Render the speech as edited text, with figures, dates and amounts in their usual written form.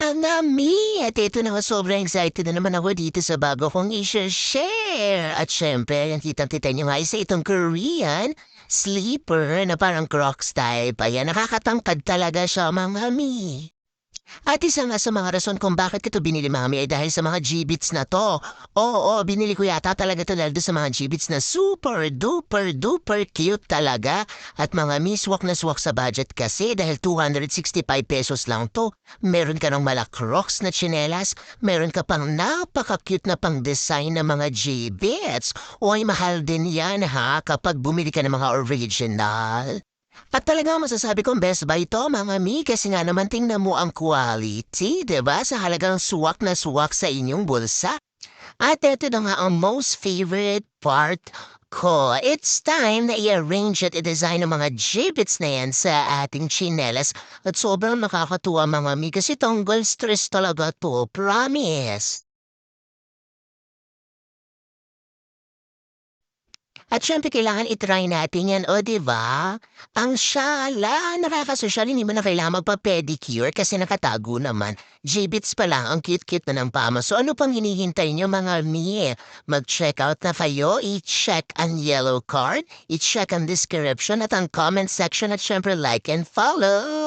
Ami, at ito na nga sobrang excited na naman ako dito sa bago kong i-share. At syempre, ang kitang-kita nyo nga isa itong Korean sleeper na parang Crocs type. Ayan, nakakatangkad talaga siya, mga mi. At isa nga sa mga rason kung bakit ko ito binili, mami, ay dahil sa mga G-Bits na to. Oo, binili ko yata talaga ito dahil doon sa mga G-Bits na super duper duper cute talaga. At mga mi, swak na swak sa budget kasi dahil 265 pesos lang to. Meron ka ng mala Crocs na tsinelas, meron ka pang napaka-cute na pang-design na mga G-Bits. Uy, mahal din yan ha kapag bumili ka ng mga original. At talagang masasabi kong best buy to, mga mi, kasi nga naman tingnan mo ang quality, 'di ba? Sa halagang suwak na suwak sa inyong bulsa. At ito na nga ang most favorite part ko. It's time na i-arrange at i-design ang mga gibbets na yan sa ating chinelas. At sobrang nakakatuwa, mga mi, kasi tanggal stress talaga to, promise. At siyempre kailangan i-try natin yan, o 'di ba? Ang shala, nakakasosyal, hindi mo na kailangan magpa-pedicure kasi nakatago naman. G-bits pa lang, ang cute-cute na ng paa mo. So ano pang hinihintay niyo, mga mi? Mag-check out na kayo, i-check ang yellow card, i-check ang description at ang comment section at siyempre like and follow!